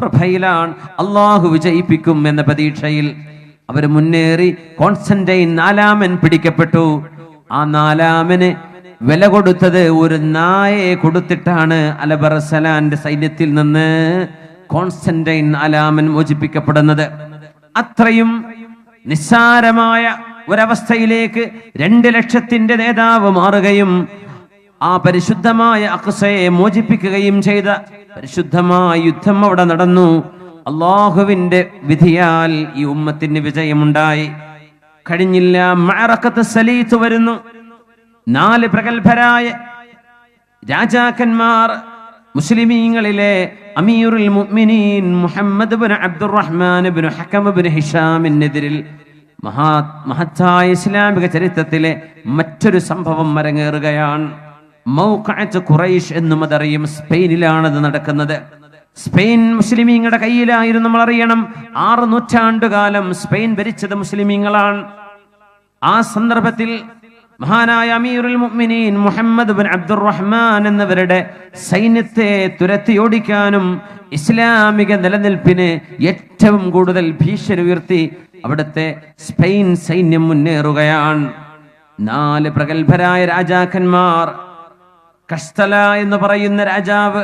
പ്രഭയിലാണ്. അള്ളാഹു വിജയിപ്പിക്കും എന്ന പ്രതീക്ഷയിൽ അവർ മുന്നേറി. കോൺസ്റ്റന്റൈൻ നാലാമൻ പിടിക്കപ്പെട്ടു. ആ നാലാമന് വില കൊടുത്തത് ഒരു നായയെ കൊടുത്തിട്ടാണ്. അലബറസലാന്റെ സൈന്യത്തിൽ നിന്ന് കോൺസ്റ്റന്റൈൻ നാലാമൻ മോചിപ്പിക്കപ്പെടുന്നത്. അത്രയും നിസ്സാരമായ ഒരവസ്ഥയിലേക്ക് 2 ലക്ഷത്തിന്റെ നേതാവ് മാറുകയും ആ പരിശുദ്ധമായ അഖ്സയെ മോചിപ്പിക്കുകയും ചെയ്ത പരിശുദ്ധമായ യുദ്ധം അവിടെ നടന്നു. അള്ളാഹുവിന്റെ വിധിയാൽ ഈ ഉമ്മത്തിന് വിജയമുണ്ടായി. കഴിഞ്ഞില്ല. മഅറഖത്ത് സലീത്ത് വരുന്നു. 4 പ്രഗൽഭരായ രാജാക്കന്മാർ മുസ്ലിമീങ്ങളിലെ അമീറുൽ മുഅ്മിനീൻ മുഹമ്മദ് ഇബ്നു അബ്ദുറഹ്മാൻ ഇബ്നു ഹകം ഇബ്നു ഹിഷാമിനെതിരിൽ മഹത്തായ ഇസ്ലാമിക ചരിത്രത്തിലെ മറ്റൊരു സംഭവം അരങ്ങേറുകയാണ്. മൗഖഅത്ത് ഖുറൈശ് എന്നും അതറിയും. സ്പെയിനിലാണത് നടക്കുന്നത്. സ്പെയിൻ മുസ്ലിമീങ്ങളുടെ കയ്യിലായിരുന്നു. നമ്മൾ അറിയണം, 6 നൂറ്റാണ്ടുകാലം സ്പെയിൻ ഭരിച്ചത് മുസ്ലിമീങ്ങളാണ്. ആ സന്ദർഭത്തിൽ മഹാനായ അമീറുൽ മുഅ്മിനീൻ മുഹമ്മദ് ഇബ്നു അബ്ദുറഹ്മാൻ എന്നവരുടെ സൈന്യത്തെ തുരത്തിയോടിക്കാനും ഇസ്ലാമിക നിലനിൽപ്പിന് ഏറ്റവും കൂടുതൽ ഭീഷണി ഉയർത്തി അവിടുത്തെ സ്പെയിൻ സൈന്യം മുന്നേറുകയാണ്. 4 പ്രഗൽഭരായ രാജാക്കന്മാർ, കസ്തല എന്ന് പറയുന്ന രാജാവ്,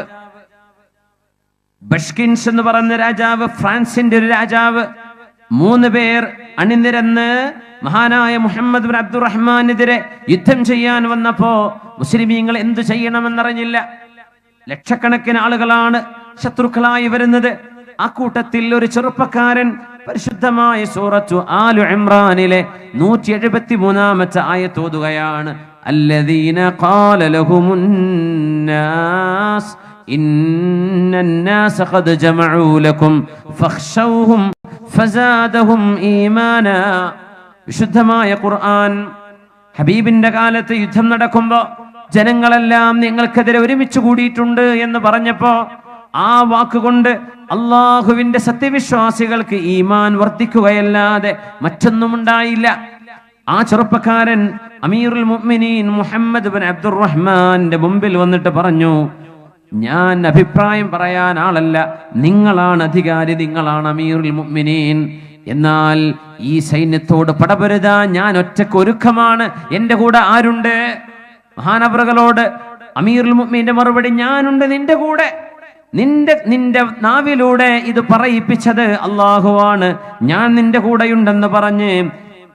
ബഷ്കിൻസ് എന്ന് പറയുന്ന രാജാവ്, ഫ്രാൻസിന്റെ ഒരു രാജാവ്, 3 പേർ അണിനിരന്ന് മഹാനായ മുഹമ്മദ് ഇബ്നു അബ്ദുറഹ്മാനെതിരെ യുദ്ധം ചെയ്യാൻ വന്നപ്പോ മുസ്ലിമീങ്ങൾ എന്തു ചെയ്യണമെന്നറിഞ്ഞില്ല. ലക്ഷക്കണക്കിന് ആളുകളാണ് ശത്രുക്കളായി വരുന്നത്. ആ കൂട്ടത്തിൽ ഒരു ചെറുപ്പക്കാരൻ പരിശുദ്ധമായ സൂറത്തു ആലു ഇംറാനിലെ 173-ാമത്തെ ആയത്ത് ഓതുകയാണ്. അല്ലദീന ഖാല ലഹുമുന്നാസ് ഇന്നന്നാസ ഖദ് ജമഉ ലക്കും ഫഖ്ശൗഹും ഫസാദഹും ഈമാനാ. വിശുദ്ധമായ ഖുർആൻ ഹബീബിന്റെ കാലത്ത് യുദ്ധം നടക്കുമ്പോ ജനങ്ങളെല്ലാം നിങ്ങൾക്കെതിരെ ഒരുമിച്ച് കൂടിയിട്ടുണ്ട് എന്ന് പറഞ്ഞപ്പോ ആ വാക്കുകൊണ്ട് അള്ളാഹുവിന്റെ സത്യവിശ്വാസികൾക്ക് ഈമാൻ വർദ്ധിക്കുകയല്ലാതെ മറ്റൊന്നും ഉണ്ടായില്ല. ആ ചെറുപ്പക്കാരൻ അമീറുൽ മുഅ്മിനീൻ മുഹമ്മദ് ഇബ്നു അബ്ദുറഹ്മാന്റെ മുമ്പിൽ വന്നിട്ട് പറഞ്ഞു, ഞാൻ അഭിപ്രായം പറയാൻ ആളല്ല, നിങ്ങളാണ് അധികാരി, നിങ്ങളാണ് അമീറുൽ മുഅ്മിനീൻ. എന്നാൽ ഈ സൈന്യത്തോട് പടപൊരുതാൻ ഞാൻ ഒറ്റക്ക് ഒരുക്കമാണ്. എന്റെ കൂടെ ആരുണ്ട്? മഹാനവറുകളോട് അമീറുൽ മുഅ്മിനീന്റെ മറുപടി, ഞാനുണ്ട് നിന്റെ കൂടെ. നിന്റെ നാവിലൂടെ ഇത് പറയിപ്പിച്ചത് അള്ളാഹുവാണ്. ഞാൻ നിന്റെ കൂടെയുണ്ടെന്ന് പറഞ്ഞ്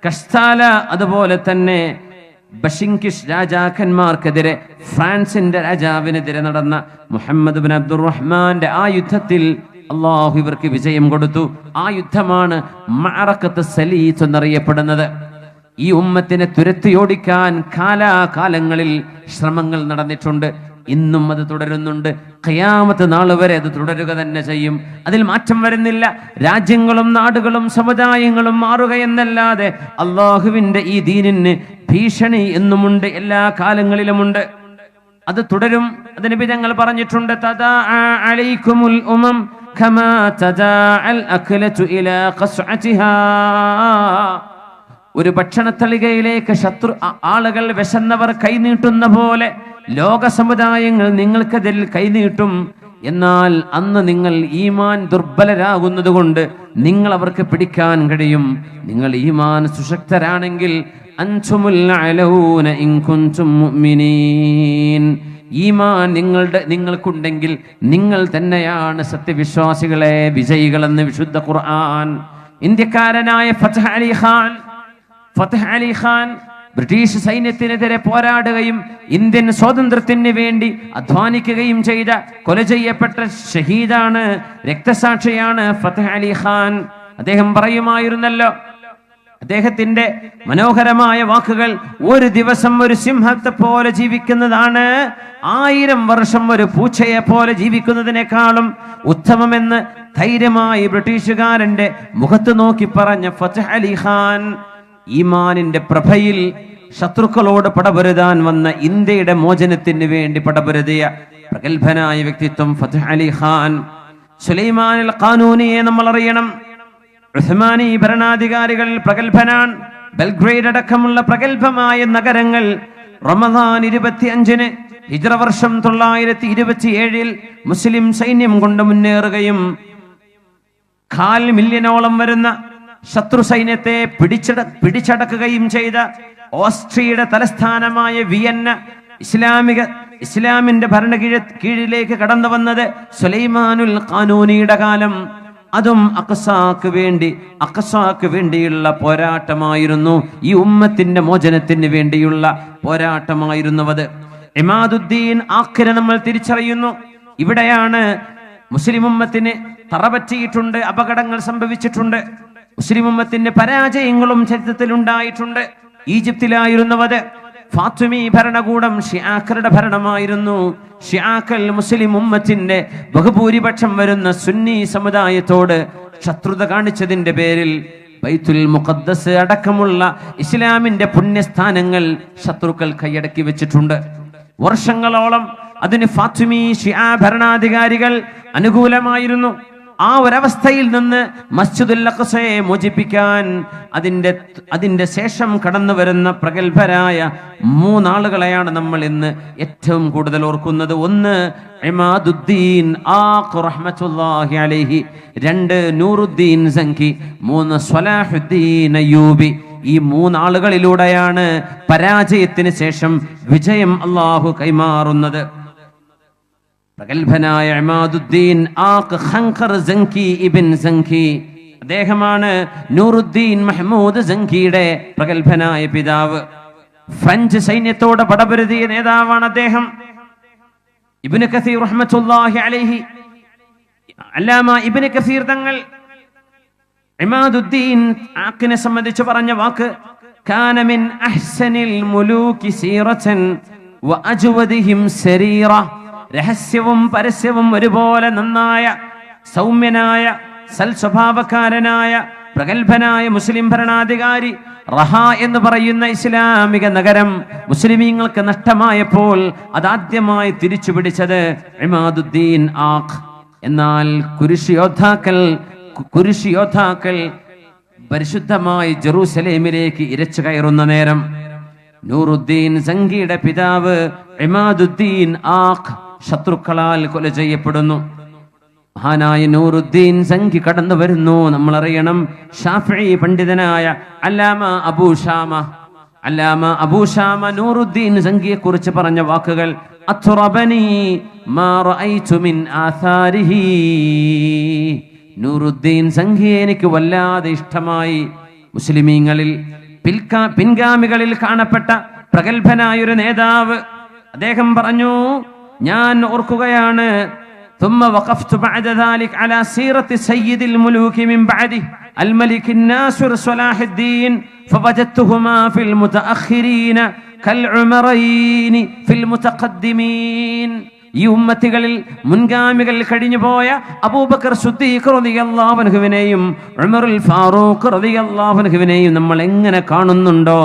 കസ്താല അതുപോലെ തന്നെ ബഷിങ്കിഷ് രാജാക്കന്മാർക്കെതിരെ ഫ്രാൻസിന്റെ രാജാവിനെതിരെ നടന്ന മുഹമ്മദ് ഇബ്നു അബ്ദുറഹ്മാന്റെ ആ യുദ്ധത്തിൽ അള്ളാഹു ഇവർക്ക് വിജയം കൊടുത്തു. ആ യുദ്ധമാണ് മഅറഖത്ത് സലീത്ത് എന്നറിയപ്പെടുന്നത്. ഈ ഉമ്മത്തിനെ തുരത്തിയോടിക്കാൻ കാലാകാലങ്ങളിൽ ശ്രമങ്ങൾ നടന്നിട്ടുണ്ട്. ഇന്നും അത് തുടരുന്നുണ്ട്. ഖിയാമത്ത് നാൾ വരെ അത് തുടരുക തന്നെ ചെയ്യും. അതിൽ മാറ്റം വരുന്നില്ല. രാജ്യങ്ങളും നാടുകളും സമുദായങ്ങളും മാറുകയെന്നല്ലാതെ അള്ളാഹുവിന്റെ ഈ ദീനിന് ഭീഷണി എന്നുമുണ്ട്, എല്ലാ കാലങ്ങളിലുമുണ്ട്. അത് തുടരും. അതിന് ഞങ്ങൾ പറഞ്ഞിട്ടുണ്ട്, തദാഅ അലൈക്കുമുൽ ഉമം കമാ തദാഅൽ അക്ലതു ഇലാ ഖസ്അതിഹാ. ഒരു ഭക്ഷണത്തളികയിലേക്ക് ആളുകൾ വിശന്നവർ കൈനീട്ടുന്ന പോലെ ലോക സമുദായങ്ങൾ നിങ്ങൾക്കെതിൽ കൈനീട്ടും. എന്നാൽ അന്ന് നിങ്ങൾ ഈമാൻ ദുർബലരാകുന്നത് കൊണ്ട് നിങ്ങൾ അവർക്ക് പിടിക്കാൻ കഴിയും. നിങ്ങൾ ഈമാൻ സുശക്തരാണെങ്കിൽ അൻതുമുൽ അലൗന ഇൻ കുൻതും മുഅ്മിനീൻ. ഈമാൻ നിങ്ങൾക്കുണ്ടെങ്കിൽ നിങ്ങൾ തന്നെയാണ് സത്യവിശ്വാസികളെ വിജയികളെന്ന് വിശുദ്ധ ഖുർആൻ. ഇന്ത്യക്കാരനായ ഫതഹ് അലി ഖാൻ ബ്രിട്ടീഷ് സൈന്യത്തിനെതിരെ പോരാടുകയും ഇന്ത്യൻ സ്വാതന്ത്ര്യത്തിന് വേണ്ടി അധ്വാനിക്കുകയും ചെയ്ത കൊല ചെയ്യപ്പെട്ട ഷഹീദാണ്, രക്തസാക്ഷിയാണ് ഫതഹ് അലി ഖാൻ. അദ്ദേഹം പറയുമായിരുന്നല്ലോ, അദ്ദേഹത്തിന്റെ മനോഹരമായ വാക്കുകൾ, ഒരു ദിവസം ഒരു സിംഹത്തെ പോലെ ജീവിക്കുന്നതാണ് 1000 വർഷം ഒരു പൂച്ചയെ പോലെ ജീവിക്കുന്നതിനേക്കാളും ഉത്തമമെന്ന് ധൈര്യമായി ബ്രിട്ടീഷുകാരന്റെ മുഖത്ത് നോക്കി പറഞ്ഞ ഫതഹ് അലി ഖാൻ ഈമാനിന്റെ പ്രഭയിൽ ശത്രുക്കളോട് പടപൊരുതാൻ വന്ന ഇന്ത്യയുടെ മോചനത്തിന് വേണ്ടി പടപൊരുതിയ പ്രഗൽഭനായ വ്യക്തിത്വം ഫതഹ് അലി ഖാൻ. സുലൈമാൻ അൽ ഖാനൂനിയെ നമ്മൾ അറിയണം. ഉസ്മാനി ഭരണാധികാരികളിൽ പ്രഗൽഭനാണ്. ബെൽഗ്രേഡ് അടക്കമുള്ള പ്രഗൽഭമായ നഗരങ്ങൾ റമദാൻ 25-ന് ഹിജ്റ വർഷം 927 മുസ്ലിം സൈന്യം കൊണ്ട് മുന്നേറുകയും 500,000 വരുന്ന ശത്രു സൈന്യത്തെ പിടിച്ചടക്കുകയും ചെയ്ത ഓസ്ട്രിയയുടെ തലസ്ഥാനമായ വിയന്ന ഇസ്ലാമിന്റെ കീഴിലേക്ക് കടന്നു വന്നത് സുലൈമാനുൽ ഖാനൂനിയുടെ കാലം. അതും അഖ്സാക്ക് വേണ്ടിയുള്ള പോരാട്ടമായിരുന്നു. ഈ ഉമ്മത്തിന്റെ മോചനത്തിന് വേണ്ടിയുള്ള പോരാട്ടമായിരുന്നു അത്. ഇമാദുദ്ദീൻ ആഖിനെ നമ്മൾ തിരിച്ചറിയുന്നു. ഇവിടെയാണ് മുസ്ലിം ഉമ്മത്തിന് തറപറ്റിയിട്ടുണ്ട്, അപകടങ്ങൾ സംഭവിച്ചിട്ടുണ്ട്, മുസ്ലിം ഉമ്മത്തിന്റെ പരാജയങ്ങളും ചരിത്രത്തിൽ ഉണ്ടായിട്ടുണ്ട്. ഈജിപ്തിലായിരുന്നത് ഫാത്തിമി ഭരണകൂടം ഷിയാക്കളുടെ ഭരണമായിരുന്നു. ഷിയാക്കൾ മുസ്ലിം ഉമ്മത്തിന്റെ ബഹുഭൂരിപക്ഷം വരുന്ന സുന്നി സമുദായത്തോട് ശത്രുത കാണിച്ചതിന്റെ പേരിൽ ബൈത്തുൽ മുഖദ്ദസ് അടക്കമുള്ള ഇസ്ലാമിന്റെ പുണ്യസ്ഥാനങ്ങൾ ശത്രുക്കൾ കൈയടക്കി വെച്ചിട്ടുണ്ട്. വർഷങ്ങളോളം അതിന് ഫാത്തിമി ഷിയാ ഭരണാധികാരികൾ അനുകൂലമായിരുന്നു. ആ ഒരവസ്ഥയിൽ നിന്ന് മസ്ജിദുൽ അഖ്സയെ മോചിപ്പിക്കാൻ അതിന്റെ ശേഷം കടന്നു വരുന്ന പ്രഗത്ഭരായ 3 ആളുകളെയാണ് നമ്മൾ ഇന്ന് ഏറ്റവും കൂടുതൽ ഓർക്കുന്നത്. 1 ഇമാദുദ്ദീൻ ആഖ് റഹ്മത്തുള്ളാഹി അലൈഹി, 2 നൂറുദ്ദീൻ സങ്കി, 3 സ്വലാഹുദ്ദീൻ അയ്യൂബി. ഈ 3 ആളുകളിലൂടെയാണ് പരാജയത്തിന് ശേഷം വിജയം അല്ലാഹു കൈമാറുന്നത്. പ്രഗത്ഭനായ ഇമാദുദ്ദീൻ ആഖ് ഖങ്കർ സങ്കി ഇബ്ൻ സങ്കി, അദ്ദേഹമാണ് നൂറുദ്ദീൻ മഹ്മൂദ് സങ്കിയുടെ പ്രഗത്ഭനായ പിതാവ്. ഫ്രഞ്ച് സൈന്യത്തോട് പടപൊരുതിയ നേതാവാണ് അദ്ദേഹം. ഇബ്നു കസീർ റഹ്മത്തുള്ളാഹി അലൈഹി, അല്ലാമ ഇബ്നു കസീർ തങ്ങൾ ഇമാദുദ്ദീൻ ആഖിനെ സംബന്ധിച്ച് പറഞ്ഞ വാക്ക്, കാന മിൻ അഹ്സനിൽ മുലൂകി സീറതൻ വഅജ്വദിഹിം സരീറ. രഹസ്യവും പരസ്യവും ഒരുപോലെ നന്നായ, സൗമ്യനായ, സൽസ്വഭാവക്കാരനായ, പ്രഗത്ഭനായ മുസ്ലിം ഭരണാധികാരി. റഹ എന്ന് പറയുന്ന ഇസ്ലാമിക നഗരം മുസ്ലിമീങ്ങൾക്ക് നഷ്ടമായപ്പോൾ അതാദ്യമായി തിരിച്ചു പിടിച്ചത് ഇമാദുദ്ദീൻ ആഖ്. എന്നാൽ കുരിശ് യോദ്ധാക്കൾ പരിശുദ്ധമായി ജെറൂസലേമിലേക്ക് ഇരച്ചു കയറുന്ന നേരം നൂറുദ്ദീൻ സങ്കിയുടെ പിതാവ് ഇമാദുദ്ദീൻ ആഖ് ശത്രുക്കളാൽ കൊല ചെയ്യപ്പെടുന്നു. മഹാനായ നൂറുദ്ദീൻ സങ്കി കടന്നു വരുന്നു. നമ്മൾ അറിയണം, ഷാഫിഈ പണ്ഡിതനായ അല്ലാമ അബൂശാമ നൂറുദ്ദീൻ സങ്കിയെ കുറിച്ച് പറഞ്ഞ വാക്കുകൾ, അത്റബനി മാ റഅയ്തു മിൻ ആസാരിഹി. നൂറുദ്ദീൻ സങ്കിയെ എനിക്ക് വല്ലാതെ ഇഷ്ടമായി. മുസ്ലിമീങ്ങളിൽ പിൻഗാമികളിൽ കാണപ്പെട്ട പ്രഗത്ഭനായൊരു നേതാവ്. അദ്ദേഹം പറഞ്ഞു, ഞാൻ ഓർക്കുകയാണ്, ثم وقفت بعد ذلك على سيرة سيد الملوك من بعده الملك الناصر صلاح الدين فوجدتهما في المتأخرين كالعمرين في المتقدمين. ഈ ഉമ്മത്തികളിൽ മുൻഗാമികൾ കഴിഞ്ഞുപോയ അബൂബക്കർ സിദ്ദീഖ് റളിയല്ലാഹു അൻഹുവിനെയും ഉമറുൽ ഫാറൂഖ് റളിയല്ലാഹു അൻഹുവിനെയും നമ്മൾ എങ്ങനെ കാണുന്നുണ്ടോ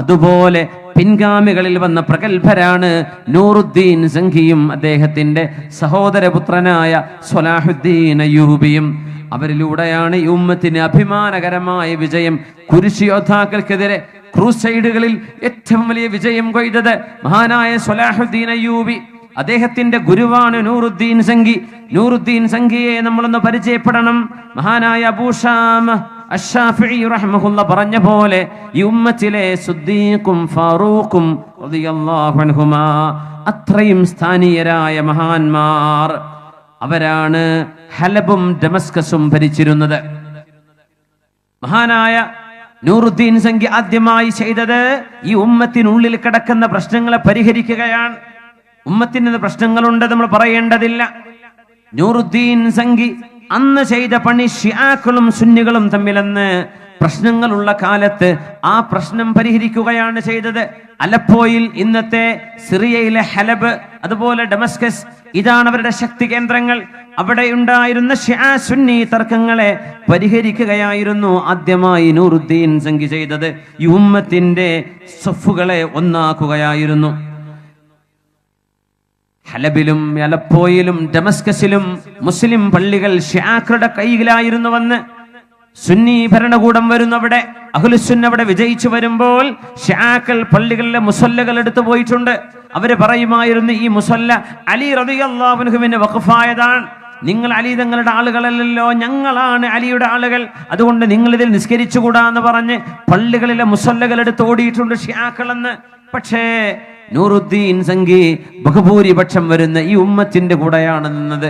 അതുപോലെ പിൻഗാമികളിൽ വന്ന പ്രഗത്ഭരാണ് നൂറുദ്ദീൻ സങ്കിയും അദ്ദേഹത്തിന്റെ സഹോദരപുത്രനായ സ്വലാഹുദ്ദീൻ അയ്യൂബിയും. അവരിലൂടെയാണ് ഈ ഉമ്മത്തിന് അഭിമാനകരമായ വിജയം. കുരിശ് യോദ്ധാക്കൾക്കെതിരെ ക്രൂസൈഡുകളിൽ ഏറ്റവും വലിയ വിജയം കൊയ്തത് മഹാനായ സ്വലാഹുദ്ദീൻ അയ്യൂബി. അദ്ദേഹത്തിന്റെ ഗുരുവാണ് നൂറുദ്ദീൻ സങ്കി. നൂറുദ്ദീൻ സങ്കിയെ നമ്മളൊന്ന് പരിചയപ്പെടണം. മഹാനായ അബൂശാമ അശ്ശാഫിഈ റഹ്മഹുള്ള പറഞ്ഞ പോലെ ഈ ഉമ്മത്തിലെ സിദ്ദീഖും ഫാറൂഖും റളിയല്ലാഹു അൻഹുമാ അത്രയും സ്ഥാനീയരായ മഹാന്മാർ. അവരാണ് ഹലബും ഡമസ്കസും ഭരിച്ചിരുന്നത്. മഹാനായ നൂറുദ്ദീൻ സങ്കി ആദ്യമായി ചെയ്തത് ഈ ഉമ്മത്തിനുള്ളിൽ കിടക്കുന്ന പ്രശ്നങ്ങളെ പരിഹരിക്കുകയാണ്. ഉമ്മത്തിന് പ്രശ്നങ്ങളുണ്ട്, നമ്മൾ പറയേണ്ടതില്ല. നൂറുദ്ദീൻ സങ്കി അന്ന് ചെയ്ത പണി ഷിയാക്കളും സുന്നികളും തമ്മിലെന്ന് പ്രശ്നങ്ങളുള്ള കാലത്ത് ആ പ്രശ്നം പരിഹരിക്കുകയാണ് ചെയ്തത്. അലപ്പോയിൽ, ഇന്നത്തെ സിറിയയിലെ ഹലബ്, അതുപോലെ ഡമസ്കസ്, ഇതാണ് അവരുടെ ശക്തി കേന്ദ്രങ്ങൾ. അവിടെ ഉണ്ടായിരുന്ന ഷിയാ സുന്നി തർക്കങ്ങളെ പരിഹരിക്കുകയായിരുന്നു ആദ്യമായി നൂറുദ്ദീൻ സങ്കി ചെയ്തത്. ഈ ഉമ്മത്തിന്റെ സഫുകളെ ഒന്നാക്കുകയായിരുന്നു. ഹലബിലും അലപ്പോയിലും ഡമസ്കസിലും മുസ്ലിം പള്ളികൾ ഷിയാക്കളുടെ കൈയിലായിരുന്നുവെന്ന് സുന്നി ഭരണകൂടം വരുന്നവിടെ, അഹ്ലുസുന്ന അവിടെ വിജയിച്ചു വരുമ്പോൾ ഷിയാക്കൾ പള്ളികളിലെ മുസല്ലകൾ എടുത്തു പോയിട്ടുണ്ട്. അവര് പറയുമായിരുന്നു, ഈ മുസല്ല അലി റളിയല്ലാഹു അൻഹുവിന് വഖഫായതാണ്, നിങ്ങൾ അലി തങ്ങളുടെ ആളുകളല്ലല്ലോ, ഞങ്ങളാണ് അലിയുടെ ആളുകൾ, അതുകൊണ്ട് നിങ്ങൾ ഇതിൽ നിസ്കരിച്ചുകൂടാന്ന് പറഞ്ഞ് പള്ളികളിലെ മുസല്ലകൾ എടുത്ത് ഓടിയിട്ടുണ്ട് ഷിയാക്കളെന്ന്. പക്ഷേ നൂറുദ്ദീൻ സംഘി ബഹുഭൂരിപക്ഷം വരുന്ന ഈ ഉമ്മത്തിന്റെ കൂടെയാണ് നിന്നത്.